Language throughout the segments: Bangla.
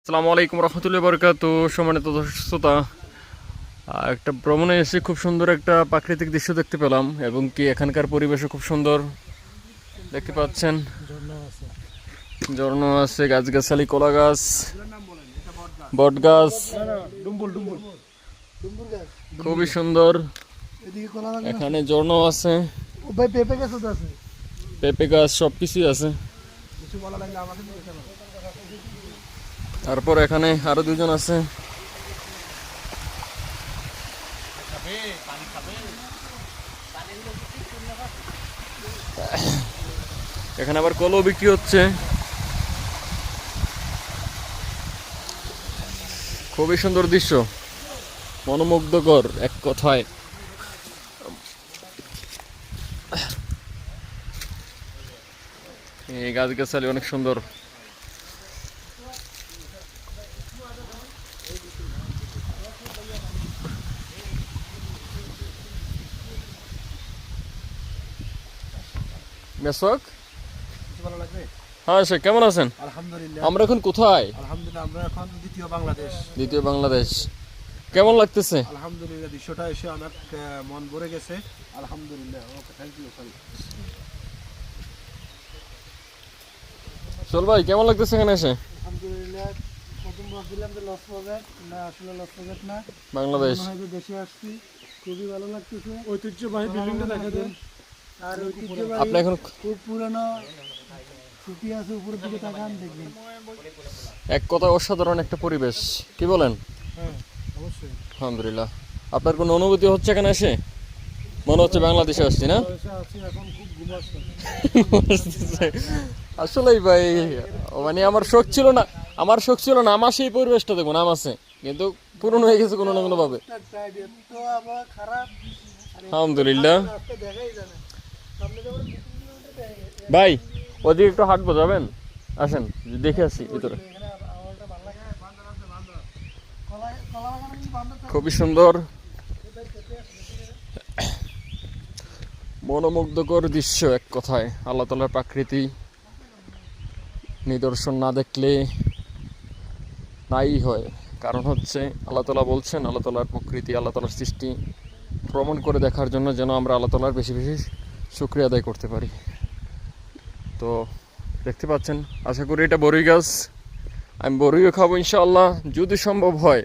আসসালামু আলাইকুম রহমতুল্লাহি বারাকাতু। সম্মানিত দর্শক শ্রোতা, একটা ভ্রমণে এসে খুব সুন্দর একটা প্রাকৃতিক দৃশ্য দেখতে পেলাম এবং কি এখানকার পরিবেশও খুব সুন্দর দেখতে পাচ্ছেন। ঝর্ণা আছে, গাছগাছালি, কলা গাছ, বট গাছ, খুবই সুন্দর। এখানে ঝর্ণা আছে, পেঁপে গাছ, সবকিছুই আছে। তারপর এখানে আরো দুজন আছে। এখানে আবার কলও বিক্রি হচ্ছে। খুবই সুন্দর দৃশ্য, মনোমুগ্ধকর এক কথায়। এই গাছগাছালি অনেক সুন্দর। মেসক, হ্যাঁ সে কেমন আছেন? আলহামদুলিল্লাহ। আমরা এখন কোথায়? আলহামদুলিল্লাহ, আমরা এখন দ্বিতীয় বাংলাদেশ। দ্বিতীয় বাংলাদেশ। কেমন লাগতেছে? আলহামদুলিল্লাহ, দৃশ্যটা এসে অনেক মন ভরে গেছে। আলহামদুলিল্লাহ, ওকে, থ্যাংক ইউ। চল ভাই, কেমন লাগতেছে এখানে এসে? আলহামদুলিল্লাহ, প্রথম ভাবছিলাম যে লস প্রজেক্ট, না আসলে লস প্রজেক্ট না, বাংলাদেশ। মনে হয় যে দেশে আসছি, খুবই ভালো লাগতেছে। ঐতিহ্যবাহী বিল্ডিংটা দেখা দেন, আর ঐতিহ্যবাহী আপনি এখন খুব পুরানো ছুটি আছে, উপরের দিকে তাকান দেখবেন। এক কথা অসাধারণ একটা পরিবেশ, কি বলেন? হ্যাঁ, অবশ্যই। আলহামদুলিল্লাহ। আপনার কোনো অনুভূতি হচ্ছে এখানে এসে? মনে হচ্ছে বাংলাদেশে আসছি না? বয়সে আছি, এখন খুব ঘুম আসছে। আসলেই ভাই, মানে আমার শখ ছিল না, আমার সেই পরিবেশটা দেখবো, নাম আছে, কিন্তু পুরনো হয়ে গেছে কোনো না কোনো ভাবে। তো আবার খারাপ, আলহামদুলিল্লাহ। রাস্তা দেখাই যায় না। সামনে যেমন ভাই ওদিকে একটু হাঁটবো, যাবেন? আসেন, দেখে আসি ভিতরে। খুবই সুন্দর, মনোমুগ্ধকর দৃশ্য এক কথায়। আল্লাহ তাআলার প্রাকৃতি নিদর্শন না দেখলে নাই হয়। কারণ হচ্ছে আল্লাহ তাআলা বলছেন, আল্লাহ তাআলার প্রকৃতি, আল্লাহ তাআলার সৃষ্টি ভ্রমণ করে দেখার জন্য, যেন আমরা আল্লাহ তাআলার বেশি বেশি শুকরিয়া আদায় করতে পারি। তো দেখতে পাচ্ছেন, আশা করি এটা বরই গাছ। আমি বরইও খাবো ইনশাআল্লাহ, যদি সম্ভব হয়।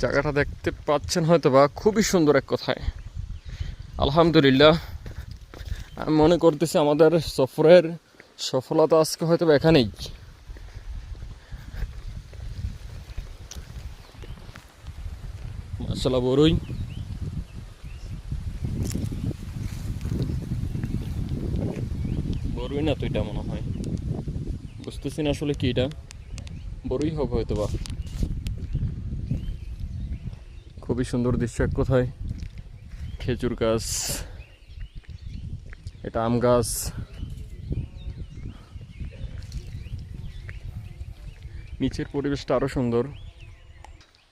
জায়গাটা দেখতে পাচ্ছেন হয়তো বা, খুবই সুন্দর এক কথায়। আলহামদুলিল্লাহ, আমি মনে করতেছি আমাদের সফরের সফলতা আজকে হয়তো বা এখানেই। মাশাআল্লাহ, বরই। বরই না তো এটা মনে হয়, বুঝতেছি না আসলে কি এটা। বরই হবে হয়তো বা। খুবই সুন্দর দৃশ্য এক কথায়। খেজুর গাছ, এটা আম গাছ। নিচের পরিবেশটা আরো সুন্দর।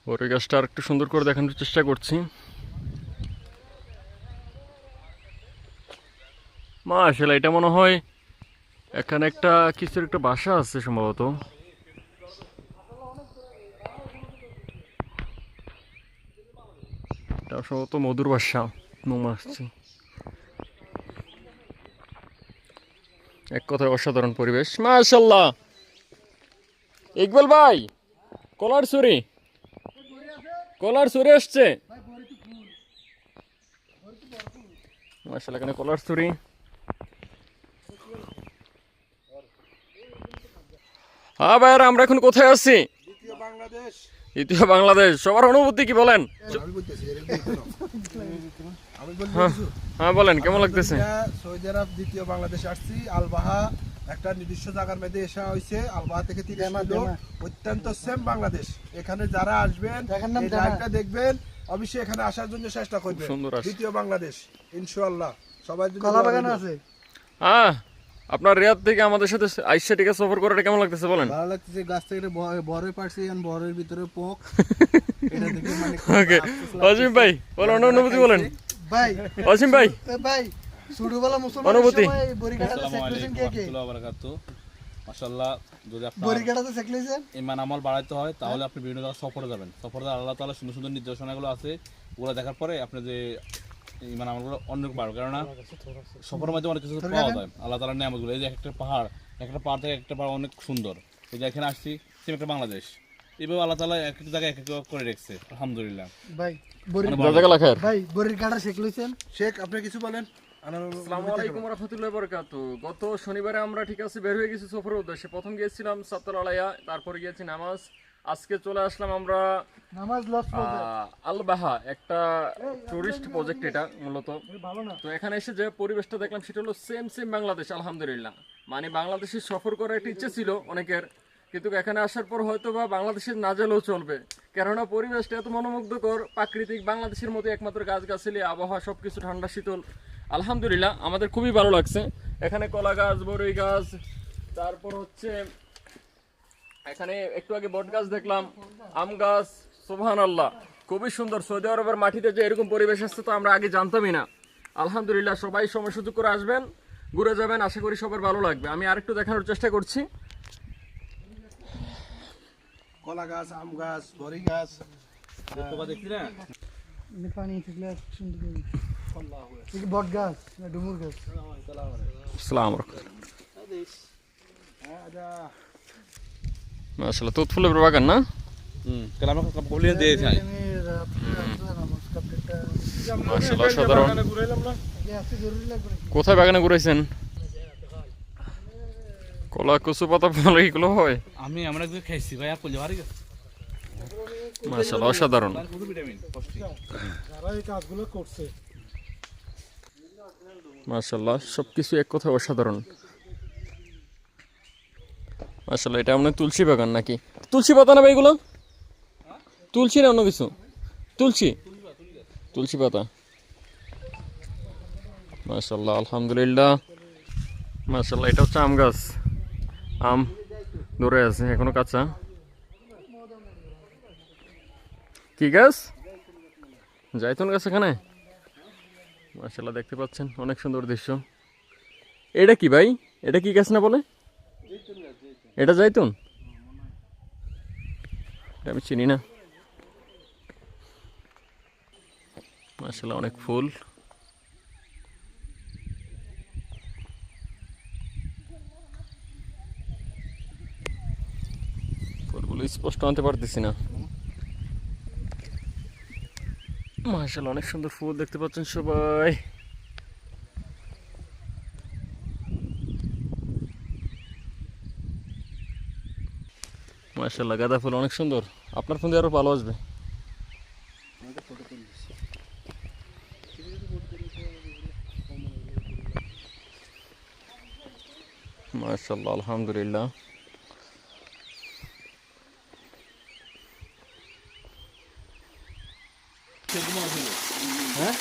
বরই গাছটা আর একটু সুন্দর করে দেখানোর চেষ্টা করছি। মাশাআল্লাহ, এটা মনে হয় এখানে একটা কিছুর একটা বাসা আছে সম্ভবত। এটা সম্ভবত মধুর বাসা, মৌমাছি। এক কথায় অসাধারণ পরিবেশ। মাশাআল্লাহ, ইকবাল ভাই, কলার চুরি আসছে। মাশাআল্লাহ, এখানে কলার চুরি। হ্যাঁ ভাইয়ারা, আমরা এখন কোথায় আছি? দ্বিতীয় বাংলাদেশ। দ্বিতীয় বাংলাদেশ। সবার অনুভূতি কি বলেন? হ্যাঁ বলেন, কেমন লাগতেছে? সৌদি আরব দ্বিতীয় বাংলাদেশ আসছি। আলবাহা একটা নির্দিষ্ট জায়গার মধ্যে এসে হয়েছে। আলবাহা থেকে 30 কিলো, অত্যন্ত সেম বাংলাদেশ। এখানে যারা আসবেন, এই লাইভটা দেখবেন, অবশ্যই এখানে আসার জন্য চেষ্টা করবেন। দ্বিতীয় বাংলাদেশ ইনশাআল্লাহ সবাই জন্য কলা বাগান আছে। হ্যাঁ, আপনার রিয়াদ থেকে আমাদের সাথে আইসা টিকা সফর করাটা কেমন লাগতেছে বলেন? ভালো লাগতেছে। গাছ থেকে বড়ই পারছি, এখন বড়ের ভিতরে পোক, এটা দেখে মানে ওকে, অসীম ভাই বলেন, অনুভূতি বলেন। ভাই, অসীম ভাই, ভাই ছোটবেলা মুসলমান অনুভূতি। সময় বরিকাটাতে আসসালামু সেকলেছেন আলাইকুম কে কে? ওয়া রাহমাতুল্লাহি ওয়া বারাকাতুহু। মাশাআল্লাহ, যদি আপনার বরিকাটাতে সেকলেছেন? ঈমান আমল বাড়াইতে হয় তাহলে আপনি বিভিন্ন জায়গায় সফরে যাবেন। সফরে আল্লাহ তাআলা সুন্দর সুন্দর নির্দেশনাগুলো আছে, ওগুলো দেখার পরে আপনি যে ঈমান আমলগুলো অন্য বাড়বে, কেননা সফরের মধ্যে অনেক কিছু পাওয়া যায় আল্লাহ তাআলার নিয়ামতগুলো। এই যে একটা পাহাড় থেকে একটা পাহাড় অনেক সুন্দর। এই যে এখানে আসছি, সেম একটা বাংলাদেশ, এইভাবে আল্লাহ তাআলা এক এক জায়গায় এক এক করে রেখেছে, আলহামদুলিল্লাহ। ভাই জাযাকাল্লাহ খায়ের। ভাই বরিকাটা সেকলেছেন? শেখ আপনি কিছু বলেন। আসসালামু আলাইকুম রাহমাতুল্লাহি ওয়া বারাকাতুহু। গত শনিবারে আমরা ঠিক আছে বের হয়ে গেছি সফরের উদ্দেশ্যে। প্রথম গিয়েছিলাম সাততলা আলাইয়া, তারপরে গিয়েছি নামাজ। আজকে চলে আসলাম আমরা নামাজ লস পড়বে আলবাহা, একটা টুরিস্ট প্রজেক্ট এটা মূলত। ভালো না। তো এখানে এসে যে পরিবেশটা দেখলাম সেটা হলো সেম বাংলাদেশ, আলহামদুলিল্লাহ। মানে বাংলাদেশে সফর করার একটা ইচ্ছে ছিল অনেকের, কিন্তু এখানে আসার পর হয়তো বা বাংলাদেশের না গেলেও চলবে, কেননা পরিবেশটা এত মনোমুগ্ধকর, প্রাকৃতিক বাংলাদেশের মতো একমাত্র গাছগাছালি, আবহাওয়া সবকিছু ঠান্ডা শীতল। আলহামদুলিল্লাহ আমাদের খুবই ভালো লাগছে। এখানে কলা গাছ, বরই গাছ, তারপর হচ্ছে এখানে একটু আগে বট গাছ দেখলাম, আম গাছ, সুবহানাল্লাহ খুবই সুন্দর। সৌদি আরবের মাটিতে যে এরকম পরিবেশ আসছে তো আমরা আগে জানতামই না। আলহামদুলিল্লাহ সবাই সময় সুযোগ করে আসবেন, ঘুরে যাবেন, আশা করি সবার ভালো লাগবে। আমি আরেকটু দেখানোর চেষ্টা করছি। কলা গাছ, আম গাছ, বড়ি গাছ, দেখছি না, পানি থাকলে সুন্দর হবে। এই বট গাছ না ডুমুর গাছ? আসসালামু আলাইকুম। মাশাআল্লাহ, তুত ফুলের বাগান না? কেন আমরা বলিয়ে দিয়ে যাই। আমি নামাজ কমপ্লিটটা মাশাআল্লাহ সাধারণ। এত জরুরি লাগবে নাকি? কোথায় বাগানে ঘুরাইছেন? কলা, কচু পাতা, ফল এগুলো হয়? আমরা একদিন খাইছি ভাই, আর করলে ভারী গেছে। মাশাআল্লাহ অসাধারণ। কত ভিটামিন পুষ্টি। যারা এই কাজগুলো করছে মাশাআল্লাহ সবকিছু এক কথায় অসাধারণ। মাশাআল্লাহ, এটা আপনার তুলসী বাগান নাকি? তুলসী পাতা না ভাই এগুলো? তুলসী না অন্য কিছু? তুলসী পাতা। মাশাআল্লাহ আলহামদুলিল্লাহ। মাশাআল্লাহ, এটা হচ্ছে আম গাছ, আম ধরে আছে এখনো কাঁচা। কি গাছ? জাইতুন গাছ এখানে। মাশাআল্লাহ দেখতে পাচ্ছেন অনেক সুন্দর দৃশ্য। এটা কি ভাই? এটা কি গাছ না বলে? এটা জাইতুন? এটা আমি চিনি না। মাশাআল্লাহ অনেক ফুল। ফুলগুলো স্পষ্ট আনতে পারতেছি না। মাশাআল্লাহ অনেক সুন্দর ফুল দেখতে পাচ্ছেন সবাই। মাশাআল্লাহ গাঁদা ফুল অনেক সুন্দর। আপনার ফোন দিয়ে আরো ভালো আসবে। মাশাআল্লাহ আলহামদুলিল্লাহ। হ্যাঁ,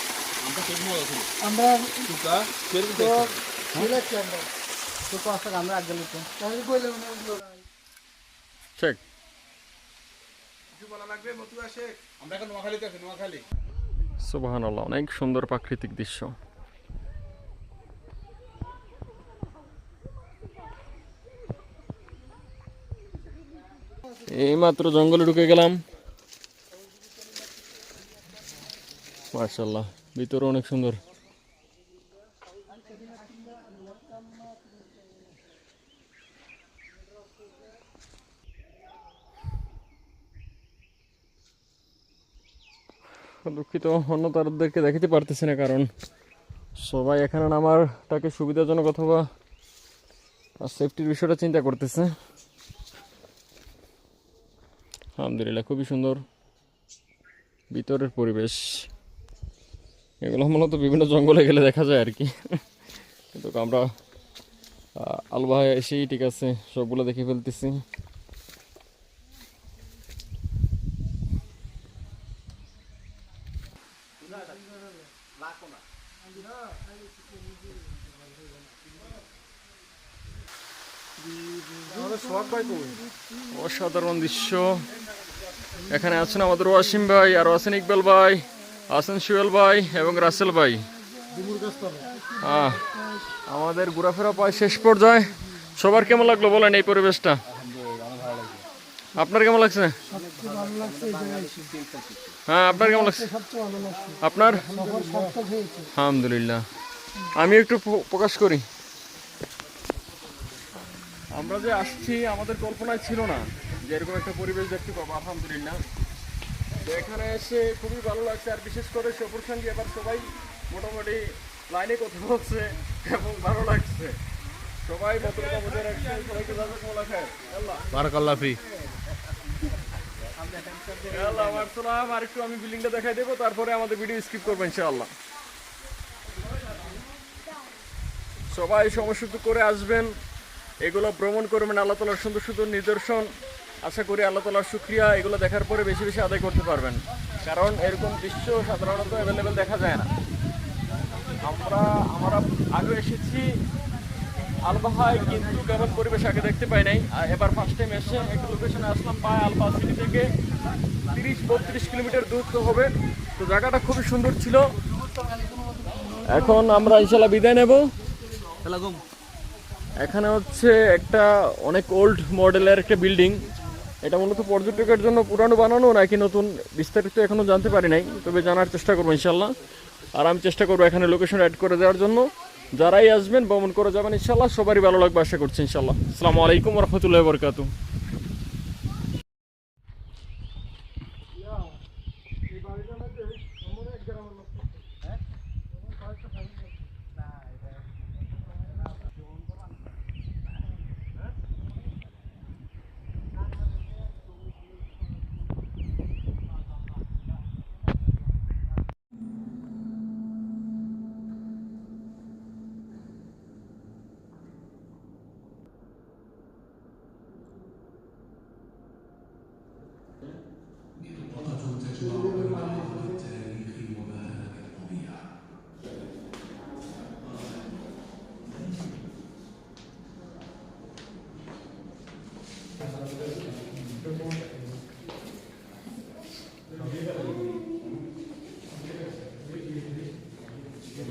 আমরা খুব মজা ছিল। আমরা টুকা কেরম তো দেখছি। সিলেক্ট আমরা তো পাঁচটা আমরা আগে লিখতাম তাহলে কইলে মনে হলো ঠিক। কিছু বলা লাগবে মতুয়া শেখ? আমরা এখন নোয়াখালীতে আছি, নোয়াখালী। সুবহানাল্লাহ অনেক সুন্দর প্রাকৃতিক দৃশ্য। এইমাত্র জঙ্গলে ঢুকে গেলাম। মাশাআল্লাহ ভিতরে অনেক সুন্দর। দুঃখিত, অন্য তাদেরকে দেখাতে পারতেছি না, কারণ সবাই এখানে নামারটাকে সুবিধাজনক অথবা সেফটির বিষয়টা চিন্তা করতেছে। আলহামদুলিল্লাহ খুবই সুন্দর ভিতরের পরিবেশ। এগুলো মূলত বিভিন্ন জঙ্গলে গেলে দেখা যায় আর কি, কিন্তু আমরা আলবাহায় এসেই ঠিক আছে সবগুলো দেখে ফেলতেছি। অসাধারণ দৃশ্য। এখানে আছেন আমাদের ওয়াসিম ভাই, আর আছেন ইকবাল ভাই, আছেন সুয়েল ভাই এবং রাসেল ভাই। আমাদের ঘোরাফেরা প্রায় শেষ পর্যায়ে। সবার কেমন লাগলো বলেন এই পরিবেশটা? আপনার কেমন লাগছে? সবচেয়ে ভালো লাগছে এই জায়গায় এসে। হ্যাঁ, আপনার কেমন লাগছে? সবচেয়ে ভালো লাগছে, আপনার? সফর সার্থক হয়েছে। আলহামদুলিল্লাহ। আমি একটু প্রকাশ করি, আমরা যে আসছি আমাদের কল্পনায় ছিল না যে এরকম একটা পরিবেশ দেখতে পাবো। আলহামদুলিল্লাহ, তো এখানে এসে খুবই ভালো লাগছে। আর বিশেষ করে সবুর সঙ্গে এবার সবাই মোটামুটি লাইনে কথা বলছে এবং ভালো লাগছে। সবাই ভদ্রতা বজায় রাখছে। সবাইকে জাযাকুমুল্লাহ খাইর। আল্লাহ বারাকাল্লাহ ফি। আল্লাহ আসসালাম। আর একটু আমি বিল্ডিংটা দেখাই দেবো, তারপরে আমাদের ভিডিও স্কিপ করবো ইনশাআল্লাহ। সবাই সমস্যা করে আসবেন, এগুলো ভ্রমণ করবেন। আল্লাহ তাআলার সুন্দর সুন্দর নিদর্শন, আশা করি আল্লাহ তাআলার শুকরিয়া এগুলো দেখার পরে বেশি বেশি আদায় করতে পারবেন। কারণ এরকম দৃশ্য সাধারণত অ্যাভেলেবেল দেখা যায় না। আমরা আগে এসেছি আলবাহায়, কিন্তু কেমন পরিবেশ আগে দেখতে পাই নাই। আর এবার ফার্স্ট টাইম এসে একটা লোকেশনে আসলাম, প্রায় আলবাহা সিটি থেকে 30-32 কিলোমিটার দূরত্ব হবে। তো জায়গাটা খুবই সুন্দর ছিল। এখন আমরা ইনশাআল্লাহ বিদায় নেব। এখানে হচ্ছে একটা অনেক ওল্ড মডেলের একটা বিল্ডিং। এটা মূলত পর্যটকের জন্য পুরানো বানানো নাকি নতুন বিস্তারিত এখনো জানতে পারি নাই, তবে জানার চেষ্টা করবো ইনশাল্লাহ। আর আমি চেষ্টা করবো এখানে লোকেশন অ্যাড করে দেওয়ার জন্য। যারাই আসবেন ভ্রমণ করে যাবেন ইনশাল্লাহ, সবারই ভালো লাগবে আশা করছি ইনশাল্লাহ। আসসালামু আলাইকুম ওয়া রাহমাতুল্লাহি ওয়া বারাকাতুহু। نقطة تجمع بين عظمة التاريخ وبهاء الطبيعة.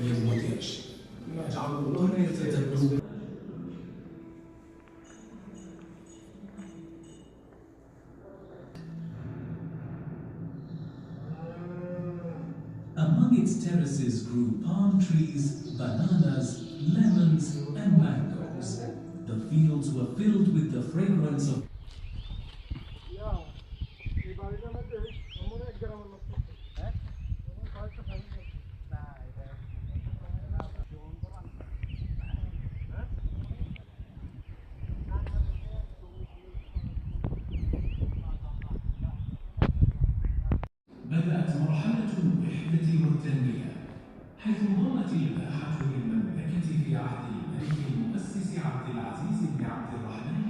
للمونتاج اجعل القرية تبدو Among its terraces grew palm trees, bananas, lemons, and mangoes. The fields were filled with the fragrance of بدأت مرحلة الوحدة والتنمية، حيث ضمت الباحة للمملكة في عهد الملك المؤسس عبد العزيز بن عبد الرحمن